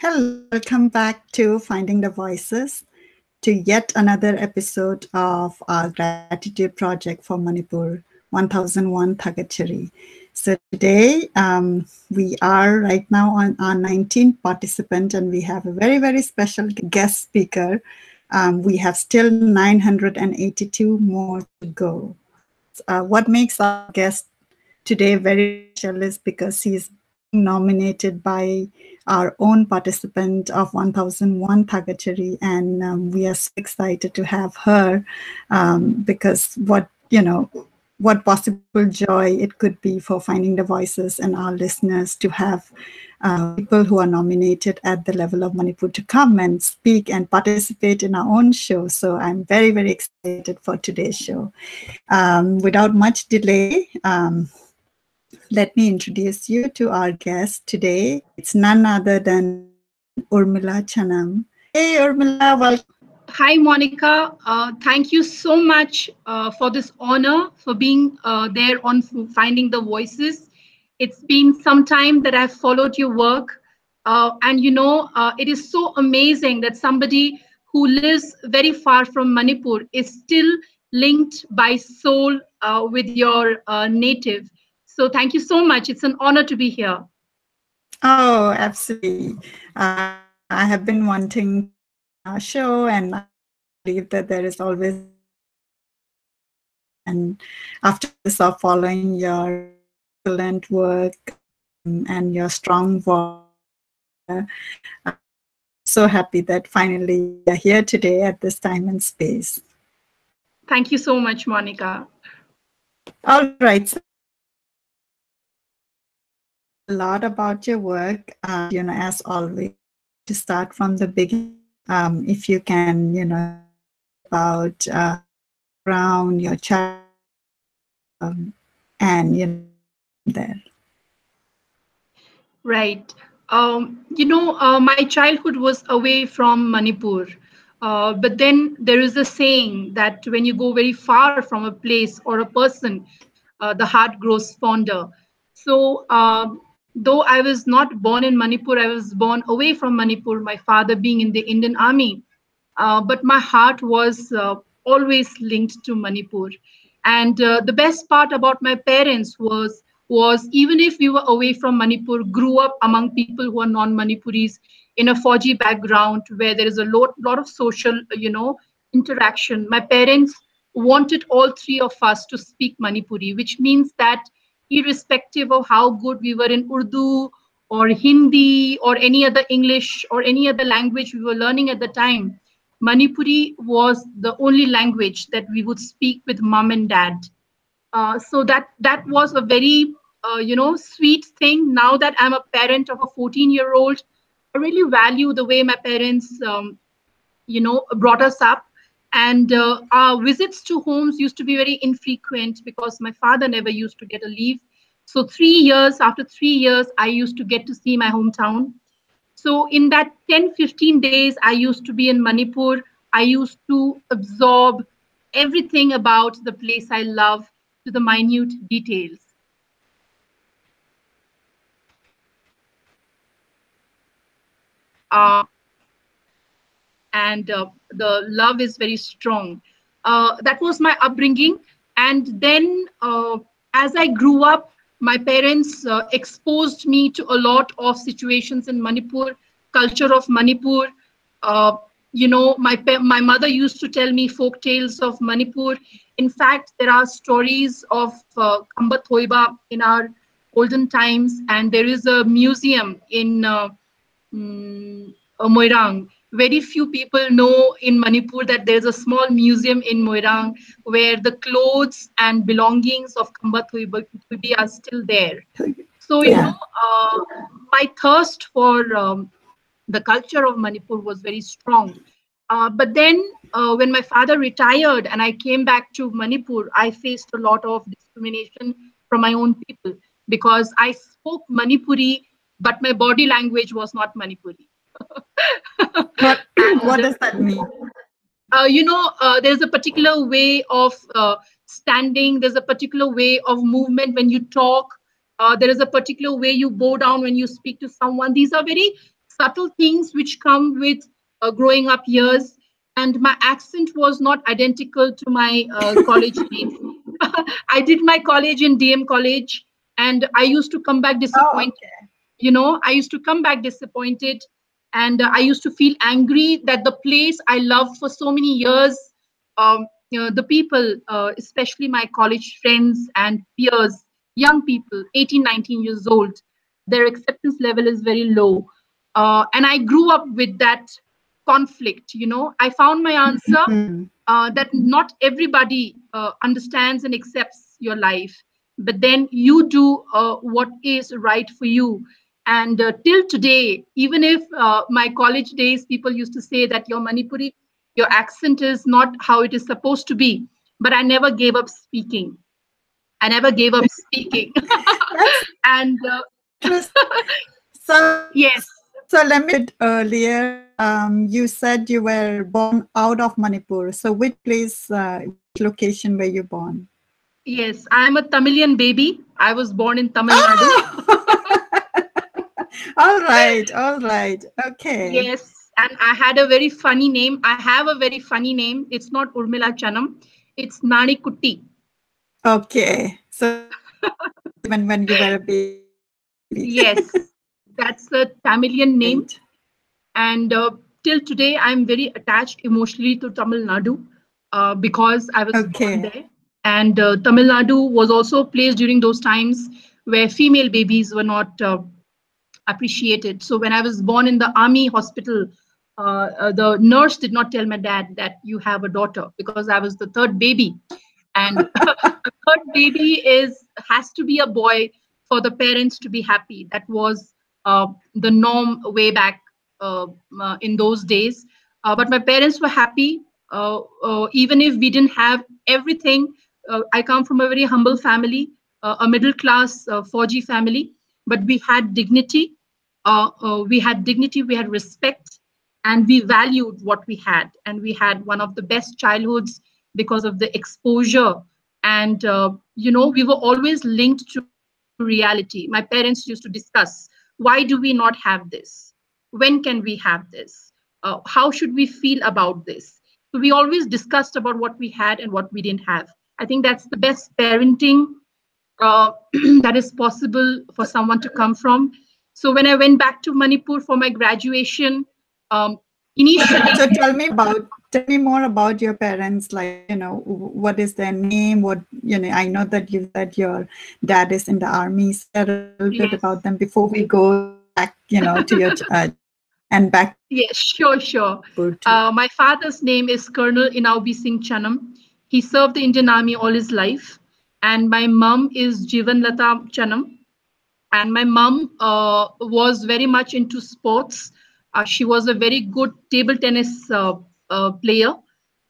Hello, welcome back to Finding the Voices, to yet another episode of our gratitude project for Manipur 1001 Thagatchari. So today we are right now on our 19th participant, and we have a very, very special guest speaker. We have still 982 more to go. What makes our guest today very special is because he's being nominated by our own participant of 1001 Thagatchari, and we are so excited to have her because what possible joy it could be for Finding the Voices and our listeners to have people who are nominated at the level of Manipur to come and speak and participate in our own show. So I'm very, very excited for today's show. Without much delay, let me introduce you to our guest today. It's none other than Urmila Chanam. Hey, Urmila, welcome. Hi, Monica. Thank you so much for this honor, for being there on Finding the Voices. It's been some time that I've followed your work. It is so amazing that somebody who lives very far from Manipur is still linked by soul with your native. So thank you so much. It's an honor to be here. Oh, absolutely. I have been wanting our show, and I believe that there is always, and after this of following your excellent work and your strong voice, I'm so happy that finally you're here today at this time and space. Thank you so much, Monica. All right. So a lot about your work, as always, to start from the beginning. If you can, about around your child and there. Right. My childhood was away from Manipur. But then there is a saying that when you go very far from a place or a person, the heart grows fonder. So, though I was not born in Manipur, I was born away from Manipur, my father being in the Indian Army. But my heart was always linked to Manipur. And the best part about my parents was even if we were away from Manipur, grew up among people who are non-Manipuris in a Fauji background where there is a lot of social, interaction. My parents wanted all three of us to speak Manipuri, which means that irrespective of how good we were in Urdu or Hindi or any other English or any other language we were learning at the time, Manipuri was the only language that we would speak with mom and dad. So that was a very sweet thing. Now that I'm a parent of a 14-year-old, I really value the way my parents brought us up. And our visits to homes used to be very infrequent because my father never used to get a leave. So after 3 years, I used to get to see my hometown. So in that 10, 15 days, I used to be in Manipur. I used to absorb everything about the place I love to the minute details. And the love is very strong. That was my upbringing. And then as I grew up, my parents exposed me to a lot of situations in Manipur, culture of Manipur. My mother used to tell me folk tales of Manipur. In fact, there are stories of Kamba Thoiba in our olden times, and there is a museum in Moirang. Very few people know in Manipur that there's a small museum in Moirang where the clothes and belongings of Kamba Thuibi are still there. So, my thirst for the culture of Manipur was very strong. But then when my father retired and I came back to Manipur, I faced a lot of discrimination from my own people because I spoke Manipuri, but my body language was not Manipuri. What does that mean? There's a particular way of standing. There's a particular way of movement when you talk. There is a particular way you bow down when you speak to someone. These are very subtle things which come with growing up years. And my accent was not identical to my college days. I did my college in DM college, and I used to come back Oh, disappointed. okay. I used to come back disappointed, and I used to feel angry that the place I loved for so many years, the people, especially my college friends and peers, young people, 18, 19 years old, their acceptance level is very low. And I grew up with that conflict. I found my answer, that not everybody understands and accepts your life, but then you do what is right for you. And till today, even if my college days, people used to say that your Manipuri, your accent is not how it is supposed to be, but I never gave up speaking. I never gave up speaking. That's And interesting. So yes, let me earlier. You said you were born out of Manipur. So which place, which location were you born? yes, I'm a Tamilian baby. I was born in Tamil Nadu. Oh, all right, all right. Okay, Yes, and I had a very funny name. I have a very funny name. It's not Urmila Chanam. It's Nani Kutti. okay. So you were named when you were a baby. Yes, that's a Tamilian name. Right. And till today, I'm very attached emotionally to Tamil Nadu because I was born Okay. there. And Tamil Nadu was also a place during those times where female babies were not appreciated. So when I was born in the army hospital, the nurse did not tell my dad that you have a daughter because I was the third baby, and a third baby is has to be a boy for the parents to be happy. That was the norm way back in those days. But my parents were happy, even if we didn't have everything. I come from a very humble family, a middle class 4G family, but we had dignity. We had respect, and we valued what we had. And we had one of the best childhoods because of the exposure. And, we were always linked to reality. My parents used to discuss, why do we not have this? When can we have this? How should we feel about this? So we always discussed about what we had and what we didn't have. I think that's the best parenting uh, that is possible for someone to come from. So when I went back to Manipur for my graduation, um, initially, So tell me more about your parents. Like, what is their name? I know that you said your dad is in the army. So share a little bit yes, about them before we go back, to your childhood and back to yes, sure, sure. Manipur too. My father's name is Colonel Inaubi Singh Chanam. He served the Indian Army all his life. And my mom is Jivan Lata Chanam. And my mom was very much into sports. She was a very good table tennis player,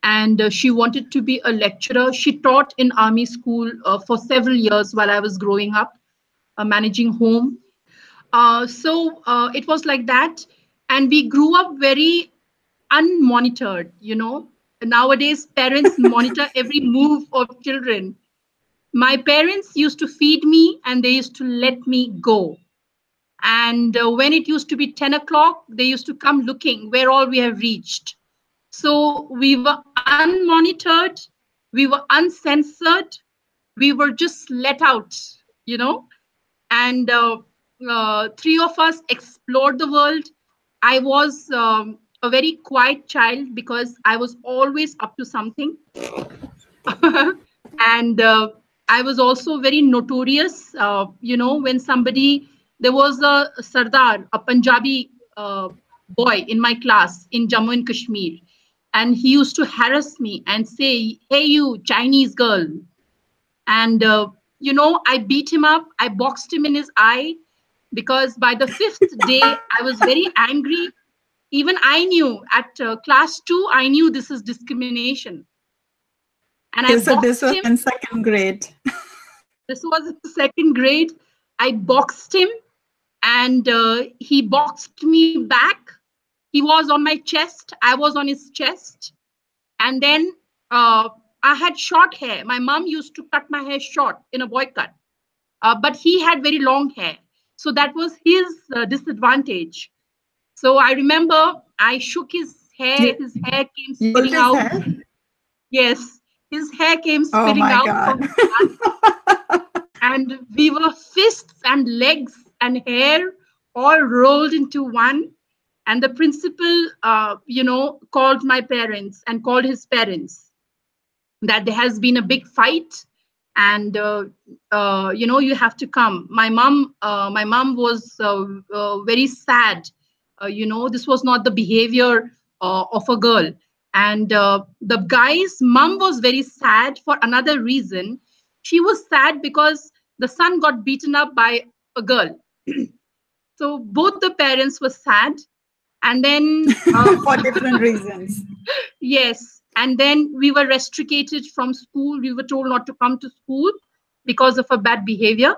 and she wanted to be a lecturer. She taught in army school for several years while I was growing up, managing home. So it was like that, and we grew up very unmonitored. Nowadays parents monitor every move of children. My parents used to feed me and they used to let me go. And when it used to be 10 o'clock, they used to come looking where all we have reached. So we were unmonitored, we were uncensored, we were just let out, you know. And three of us explored the world. I was a very quiet child because I was always up to something. And I was also very notorious. When somebody, there was a Sardar, a Punjabi boy in my class in Jammu and Kashmir, and he used to harass me and say, "Hey, you Chinese girl." And I beat him up. I boxed him in his eye because by the fifth day, I was very angry. Even I knew at class two, I knew this is discrimination, and I Okay, so this boxed was him. in second grade. This was in second grade. I boxed him, and he boxed me back. He was on my chest. I was on his chest. And then I had short hair. My mom used to cut my hair short in a boy cut, but he had very long hair. So that was his disadvantage. So I remember I shook his You hair came you pulled spilling his out. hair? Yes, his hair came Oh spilling my out God. from his bun, and we were fists and legs and hair all rolled into one. And the principal, called my parents and called his parents that there has been a big fight, and you have to come. My mom was very sad. This was not the behavior of a girl. And the guy's mom was very sad for another reason. She was sad because the son got beaten up by a girl. So both the parents were sad. And then For different reasons. yes. And then we were restricted from school. We were told not to come to school because of a bad behavior.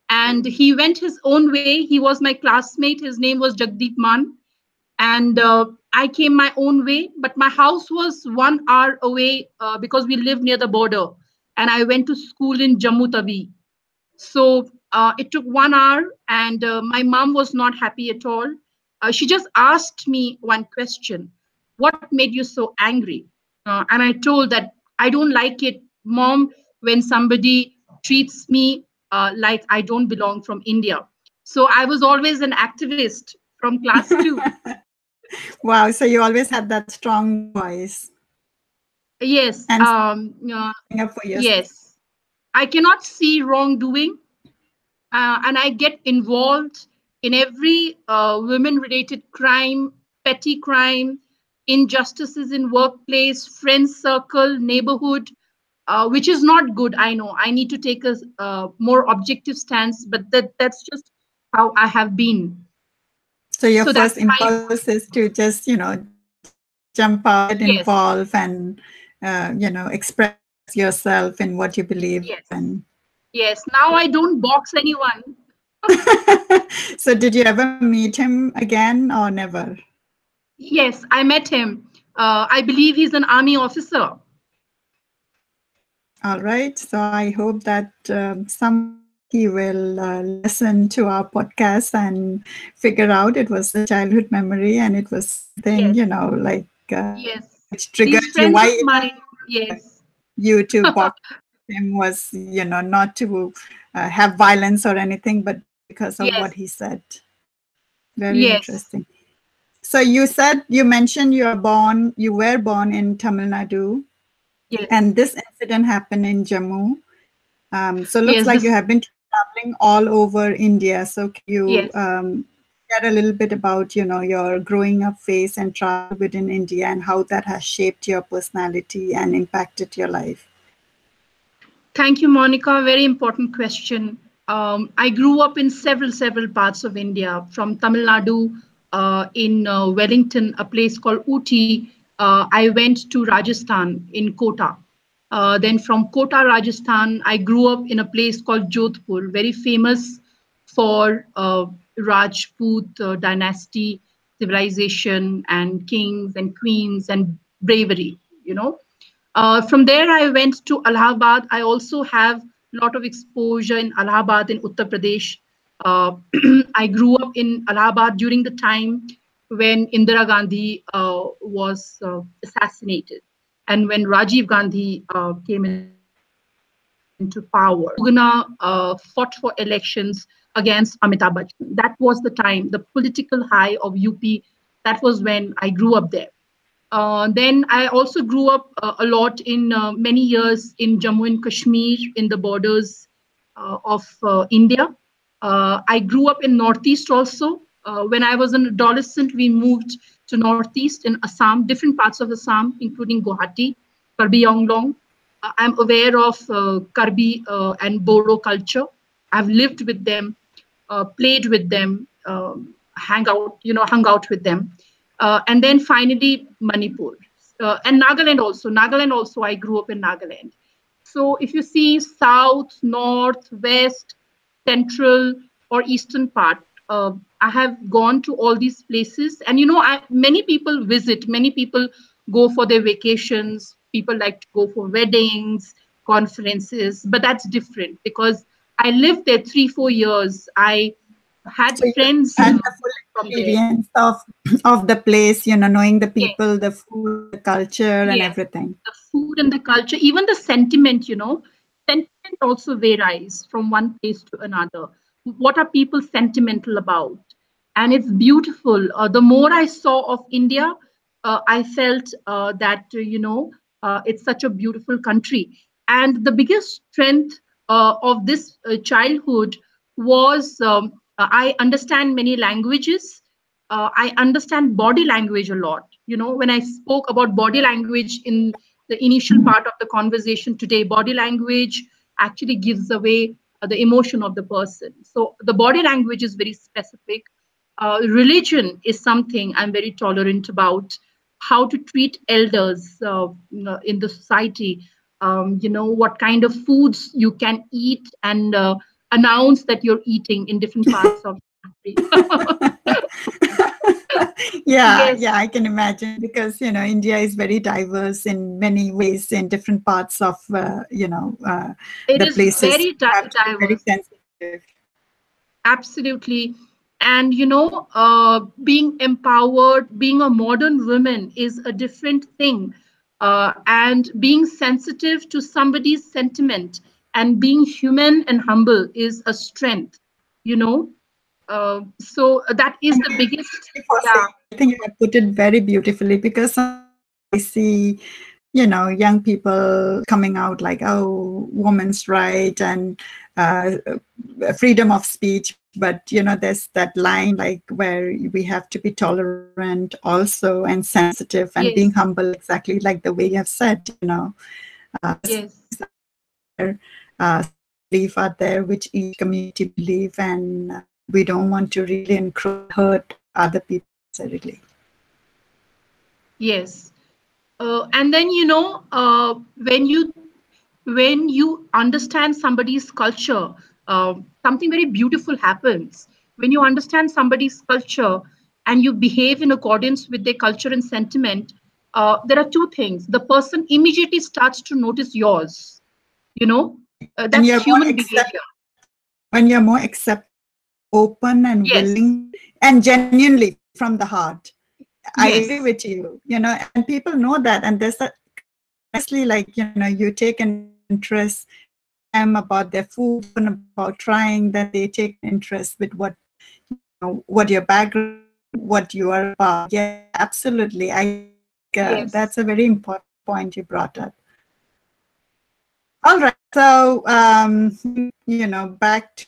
And he went his own way. He was my classmate. His name was Jagdeep Man. And I came my own way. But my house was 1 hour away because we lived near the border. And I went to school in Jammu Tawi. So it took 1 hour, and my mom was not happy at all. She just asked me one question: "What made you so angry?" And I told that I don't like it, Mom, when somebody treats me like I don't belong from India. So I was always an activist from class two. Wow. So you always had that strong voice Yes, and standing up for yourself. yes. I cannot see wrongdoing, and I get involved in every women-related crime, petty crime, injustices in workplace, friend circle, neighborhood, which is not good. I know I need to take a more objective stance, but that's just how I have been. So your So first that's my impulse is to just, jump out, get yes, involved, and, express yourself in what you believe yes, in. yes. Now I don't box anyone. So did you ever meet him again or never? Yes, I met him. I believe he's an army officer. All right. So I hope that someday he will listen to our podcast and figure out it was a childhood memory and it was something, Yes, like yes. which triggered These you. friends Why of it mine. triggered Yes. you to box him was, not to have violence or anything, but because of what Yes. he said. Very Yes. interesting. So you mentioned you were born in Tamil Nadu, Yes. and this incident happened in Jammu. So looks Yes. like you This. have been traveling all over India. So can you Yes. share a little bit about, your growing up phase and travel within India and how that has shaped your personality and impacted your life? Thank you, Monica. Very important question. I grew up in several parts of India, from Tamil Nadu, in Wellington, a place called Uti. I went to Rajasthan in Kota. Then from Kota, Rajasthan, I grew up in a place called Jodhpur, very famous for Rajput dynasty, civilization, and kings and queens and bravery. From there, I went to Allahabad. I also have a lot of exposure in Allahabad in Uttar Pradesh. Uh, I grew up in Allahabad during the time when Indira Gandhi was assassinated, and when Rajiv Gandhi came into power. Bhagna fought for elections against Amitabh Bachchan. That was the time, the political high of UP. That was when I grew up there. Then I also grew up a lot in many years in Jammu and Kashmir, in the borders of India. I grew up in Northeast also. When I was an adolescent, we moved to Northeast in Assam, different parts of Assam, including Guwahati, Karbi Anglong. I'm aware of Karbi and Bodo culture. I've lived with them, played with them, hung out with them. And then finally, Manipur. And Nagaland also. Nagaland also, I grew up in Nagaland. So if you see south, north, west, central, or eastern part, I have gone to all these places. And many people visit, many people go for their vacations. People like to go for weddings, conferences, but that's different because I lived there 3, 4 years. I had So you friends had the full from there. experience of the place, knowing the Yes, people, the food, the culture, and yes. everything. The food and the culture, even the sentiment, sentiment also varies from one place to another. What are people sentimental about? And it's beautiful. The more I saw of India, I felt that, it's such a beautiful country. And the biggest strength of this childhood was I understand many languages. I understand body language a lot. When I spoke about body language in the initial part of the conversation today, body language actually gives away the emotion of the person. So the body language is very specific. Religion is something I'm very tolerant about. How to treat elders in the society. What kind of foods you can eat and announce that you're eating in different parts of the country. Yeah, Yes, yeah, I can imagine because India is very diverse in many ways in different parts of it the is places. very You have to be very diverse. sensitive. Absolutely. And, being empowered, being a modern woman is a different thing. And being sensitive to somebody's sentiment and being human and humble is a strength, you know. So that is the biggest, Thank you for yeah, saying. I think you have put it very beautifully because sometimes I see, young people coming out like, oh, women's right and uh, freedom of speech. But, there's that line like where we have to be tolerant also and sensitive and being yes, humble, exactly like the way you have said. Some yes. things are there, some beliefs are there which each community believe, and we don't want to really encroach, hurt other people necessarily. Yes. And then, when you understand somebody's culture, something very beautiful happens. When you understand somebody's culture and you behave in accordance with their culture and sentiment, there are two things. The person immediately starts to notice yours. You know, And that's you're more human behavior. accepting, when you're more accepting, open and Yes, willing and genuinely from the heart. I agree with yes, you, and people know that. And there's that continuously, like, you take an interest with them about their food, even about trying, then they take an interest with what your background, what you are about. Yeah, absolutely. I think that's yes. a very important point you brought up. All right. So, back to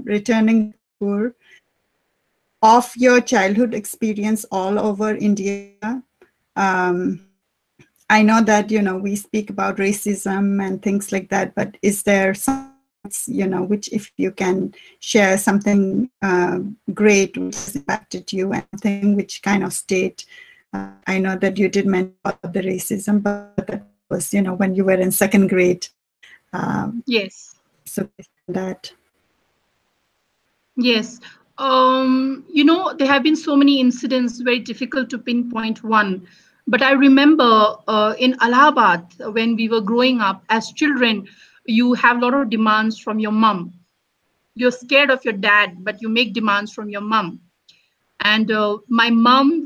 returning to Manipur, of your childhood experience all over India. Um, I know that, we speak about racism and things like that, but is there something else, which if you can share something great which has impacted you and something which kind of stayed? I know that you did mention about the racism, but that was, when you were in second grade. Um, Yes. so that. Yes. There have been so many incidents, very difficult to pinpoint one. But I remember in Allahabad, when we were growing up as children, you have a lot of demands from your mom. You're scared of your dad, but you make demands from your mom. And my mom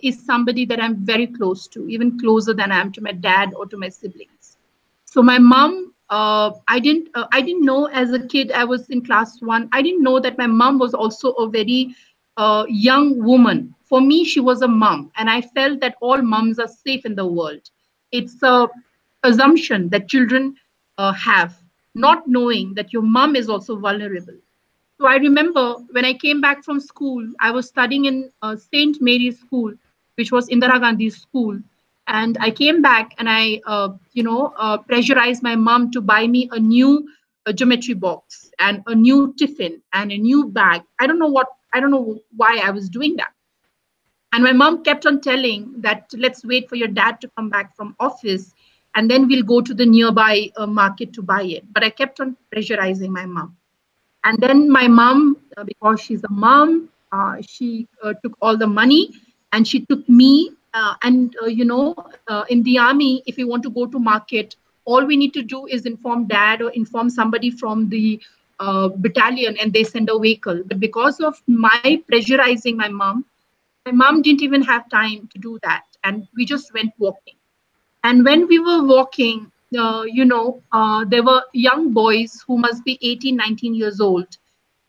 is somebody that I'm very close to, even closer than I am to my dad or to my siblings. So my mom, I didn't know as a kid. I was in class one. I didn't know that my mom was also a very young woman. For me, she was a mom, and I felt that all moms are safe in the world. It's a assumption that children have, not knowing that your mom is also vulnerable. So I remember when I came back from school, I was studying in St. Mary's School, which was Indira Gandhi's school. And I came back and I, pressurized my mom to buy me a new geometry box and a new tiffin and a new bag. I don't know why I was doing that. And my mom kept on telling that let's wait for your dad to come back from office and then we'll go to the nearby market to buy it. But I kept on pressurizing my mom. And then my mom, because she's a mom, she took all the money and she took me. In the army, if we want to go to market, all we need to do is inform dad or inform somebody from the battalion and they send a vehicle. But because of my pressurizing my mom didn't even have time to do that. And we just went walking. And when we were walking, there were young boys who must be 18, 19 years old.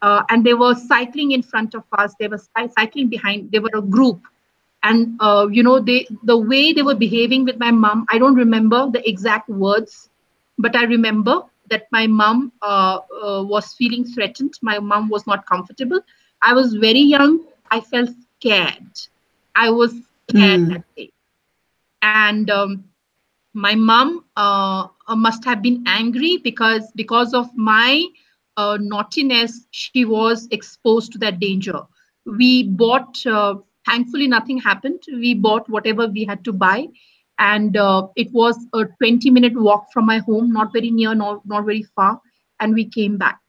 And they were cycling in front of us. They were cycling behind. They were a group. And, the way they were behaving with my mom, I don't remember the exact words, but I remember that my mom was feeling threatened. My mom was not comfortable. I was very young. I felt scared. I was scared Mm. that day. And my mom must have been angry because of my naughtiness she was exposed to that danger. We bought, thankfully nothing happened. We bought whatever we had to buy, and it was a 20-minute walk from my home, not very near, not very far, and we came back.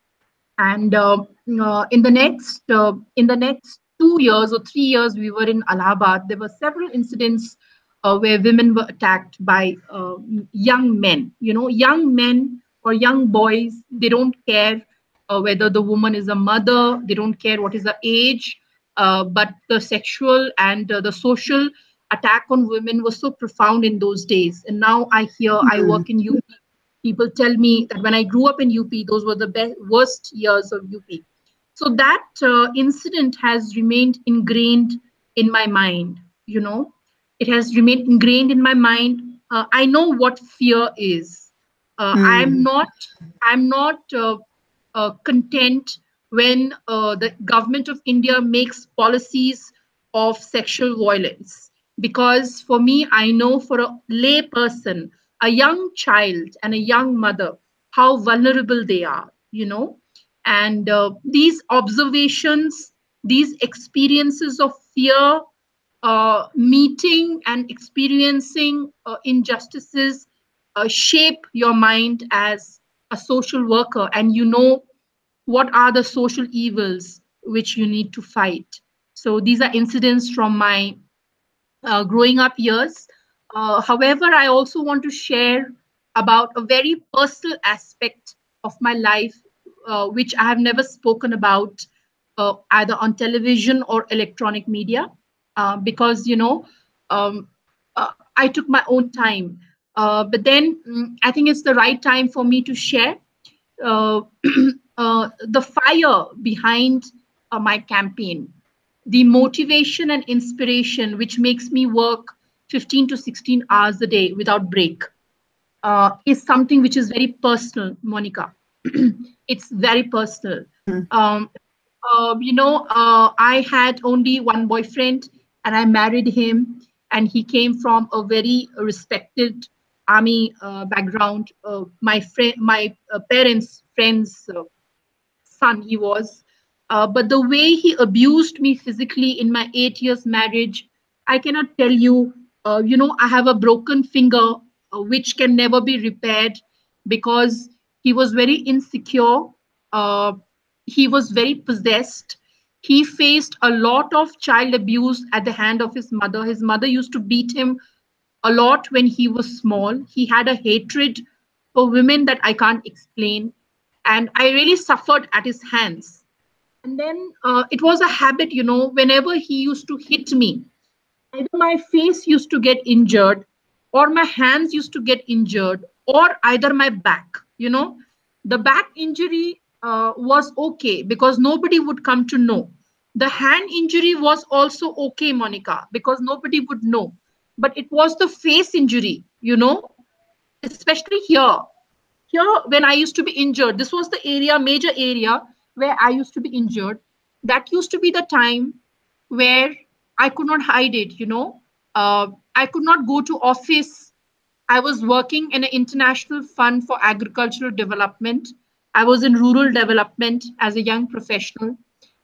And in the next 2 years or 3 years we were in Allahabad, there were several incidents where women were attacked by young men. Young men or young boys, they don't care whether the woman is a mother, they don't care what is the age, but the sexual and the social attack on women was so profound in those days. And now I Mm. work in UP. People tell me that when I grew up in UP, those were the worst years of UP. So that incident has remained ingrained in my mind. It has remained ingrained in my mind. I know what fear is. I'm Mm. not. I'm not content when the government of India makes policies of sexual violence. Because for me, I know for a lay person, a young child and a young mother, how vulnerable they are, And these observations, these experiences of fear, meeting and experiencing injustices shape your mind as a social worker, and what are the social evils which you need to fight. So these are incidents from my growing up years. However, I also want to share about a very personal aspect of my life, which I have never spoken about either on television or electronic media, because um, I took my own time. But then I think it's the right time for me to share uh, the fire behind my campaign, the motivation and inspiration which makes me work 15 to 16 hours a day without break, is something which is very personal, Monica. It's very personal. Mm. Um, I had only one boyfriend and I married him, and he came from a very respected army background. My parents' friends' son he was. But the way he abused me physically in my 8 years marriage, I cannot tell you. I have a broken finger which can never be repaired because he was very insecure. Uh, he was very possessed. He faced a lot of child abuse at the hand of his mother. His mother used to beat him a lot when he was small. He had a hatred for women that I can't explain. And I really suffered at his hands. And then it was a habit, whenever he used to hit me, either my face used to get injured, or my hands used to get injured, or either my back. The back injury was okay because nobody would come to know. The hand injury was also okay, Monica, because nobody would know. But it was the face injury, especially here when I used to be injured. This was the major area where I used to be injured. That used to be the time where I could not hide it. I could not go to office. I was working in an international fund for agricultural development. I was in rural development as a young professional,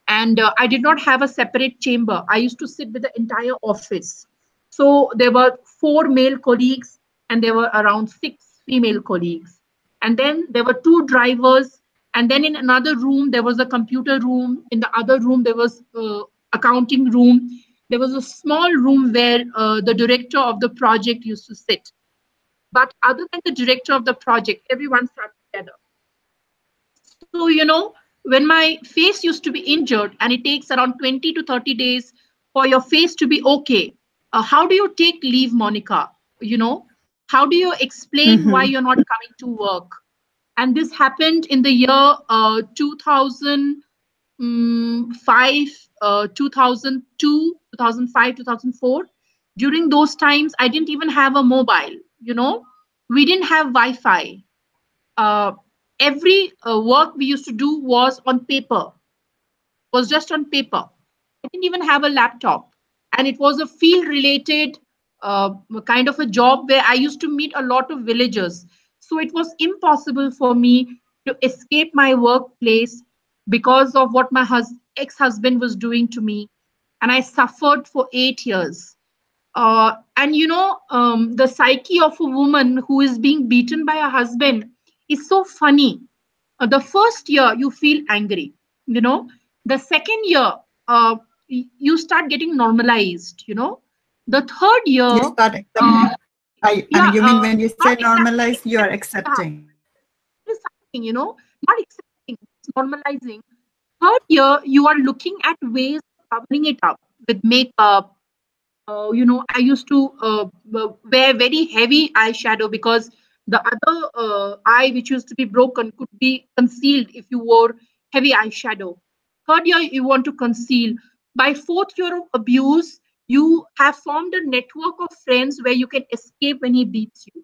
and I did not have a separate chamber. I used to sit with the entire office. So there were four male colleagues, and there were around six female colleagues. And then there were two drivers. And then in another room, there was a computer room. In the other room, there was accounting room. There was a small room where the director of the project used to sit. But other than the director of the project, everyone sat together. So, when my face used to be injured and it takes around 20 to 30 days for your face to be okay, how do you take leave, Monica? You know, how do you explain why you're not coming to work? And this happened in the year 2005, 2002, 2005, 2004. During those times, I didn't even have a mobile, we didn't have Wi-Fi. uh, every work we used to do was on paper, was just on paper. I didn't even have a laptop. And it was a field related kind of a job where I used to meet a lot of villagers. So it was impossible for me to escape my workplace because of what my ex husband was doing to me. And I suffered for 8 years. And the psyche of a woman who is being beaten by a husband is so funny. The first year you feel angry, you know. The second year, uh, you start getting normalized, The third You year, start accepting. I mean, yeah, you mean when you say not exactly normalize, you are accepting. accepting. There is something, not accepting, it's normalizing. Third year, you are looking at ways of covering it up with makeup. I used to wear very heavy eyeshadow because the other eye, which used to be broken, could be concealed if you wore heavy eyeshadow. Third year, you want to conceal. By fourth year of abuse, you have formed a network of friends where you can escape when he beats you,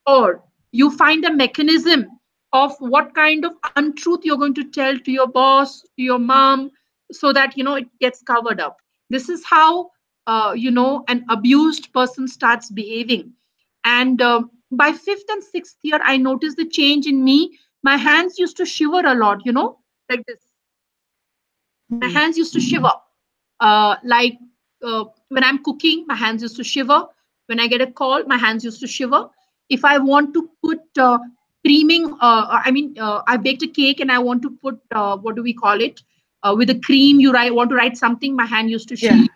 or you find a mechanism of what kind of untruth you're going to tell to your boss, to your mom, so that it gets covered up. This is how an abused person starts behaving. And by fifth and sixth year, I noticed the change in me. My hands used to shiver a lot, like this. My hands used to shiver. Like when I'm cooking, my hands used to shiver. When I get a call, my hands used to shiver. If I want to put creaming, I baked a cake and I want to put, what do we call it? With a cream, want to write something, my hand used to Yeah, shiver.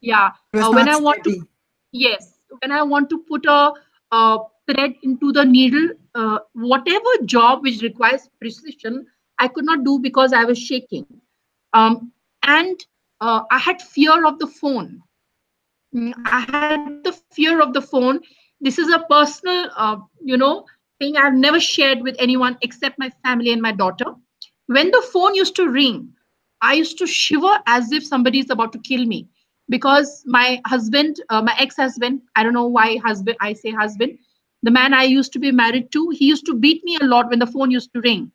Yeah. it was When not I want to, steady. yes, when I want to put a thread into the needle, whatever job which requires precision, I could not do because I was shaking. And I had fear of the phone. I had the fear of the phone. This is a personal, thing I've never shared with anyone except my family and my daughter. When the phone used to ring, I used to shiver as if somebody is about to kill me, because my husband, my ex-husband, I don't know why husband, I say husband, the man I used to be married to, he used to beat me a lot when the phone used to ring,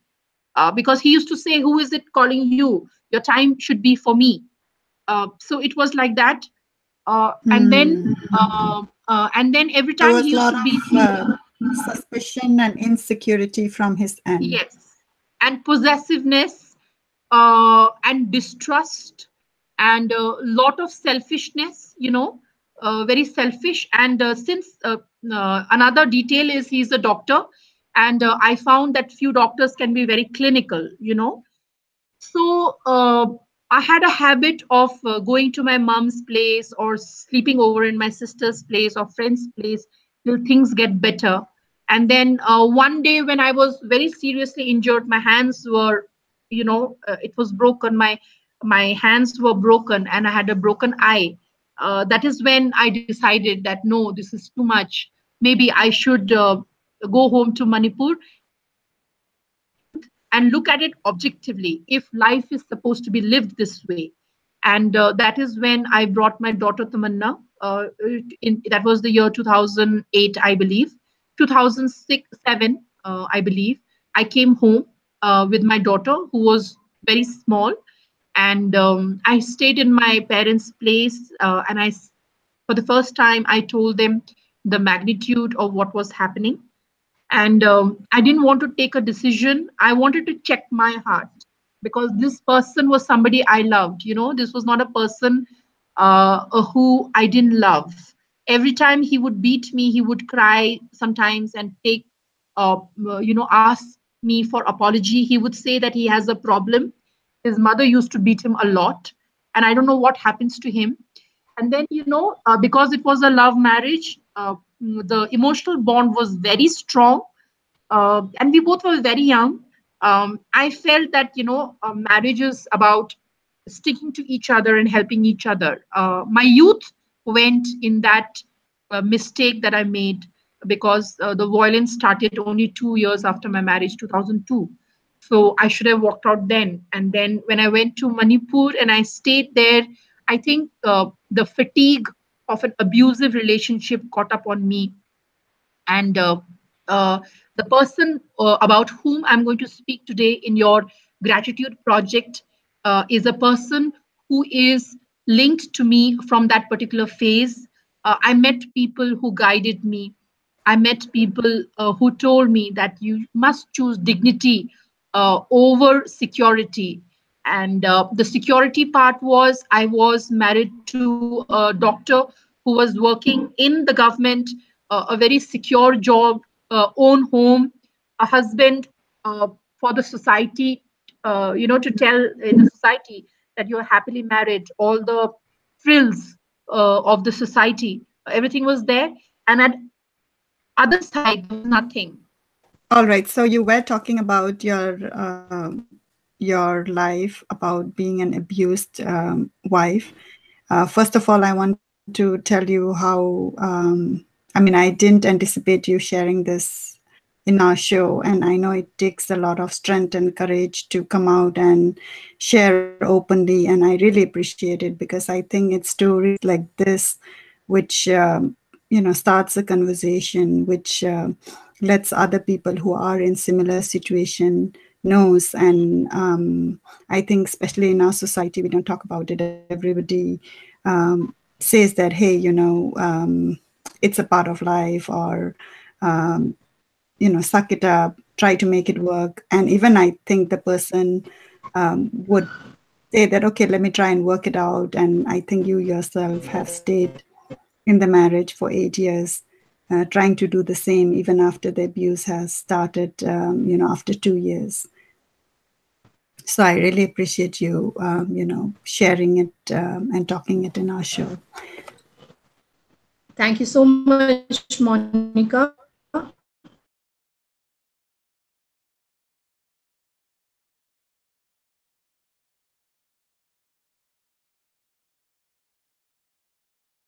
because he used to say, "Who is it calling you? Your time should be for me." So it was like that. And then every There time he was a used lot to beat of me. suspicion and insecurity from his end. Yes. And possessiveness, and distrust, and a lot of selfishness, very selfish. And since another detail is he's a doctor, and I found that few doctors can be very clinical, So I had a habit of going to my mom's place or sleeping over in my sister's place or friend's place till things get better. And then one day when I was very seriously injured, my hands were, it was broken. My hands were broken, and I had a broken eye. That is when I decided that no, this is too much. Maybe I should go home to Manipur and look at the truth and look at it objectively, if life is supposed to be lived this way. And that is when I brought my daughter Tamanna. That was the year 2008, I believe, 2006, 7, I believe. I came home with my daughter, who was very small, and I stayed in my parents' place, and for the first time, I told them the magnitude of what was happening. And I didn't want to take a decision. I wanted to check my heart, because this person was somebody I loved. This was not a person who I didn't love. Every time he would beat me, he would cry sometimes and ask me for apology. He would say that he has a problem. His mother used to beat him a lot, and I don't know what happens to him. And then, because it was a love marriage, the emotional bond was very strong, and we both were very young. I felt that, marriage is about sticking to each other and helping each other. My youth went in that mistake that I made, because the violence started only 2 years after my marriage, 2002. So I should have walked out then. And then when I went to Manipur and I stayed there, I think the fatigue of an abusive relationship caught up on me. And uh, the person about whom I'm going to speak today in your gratitude project is a person who is linked to me from that particular phase. I met people who guided me. I met people who told me that you must choose dignity over security. And the security part was, I was married to a doctor who was working in the government, a very secure job, own home, a husband for the society, to tell in the society that you're happily married, all the frills of the society, everything was there. And at other side, there was nothing. All right. So you were talking about your life, about being an abused wife. First of all, I want to tell you how. I mean, I didn't anticipate you sharing this in our show, and I know it takes a lot of strength and courage to come out and share openly, and I really appreciate it, because I think it's stories like this which starts a conversation, which lets other people who are in similar situation knows. And I think especially in our society, we don't talk about it. Everybody says that, hey, it's a part of life, or suck it up, try to make it work. And even I think the person would say that, okay, let me try and work it out. And I think you yourself have stayed in the marriage for 8 years, trying to do the same even after the abuse has started, after 2 years. So I really appreciate you, sharing it and talking it in our show. Thank you so much, Monica.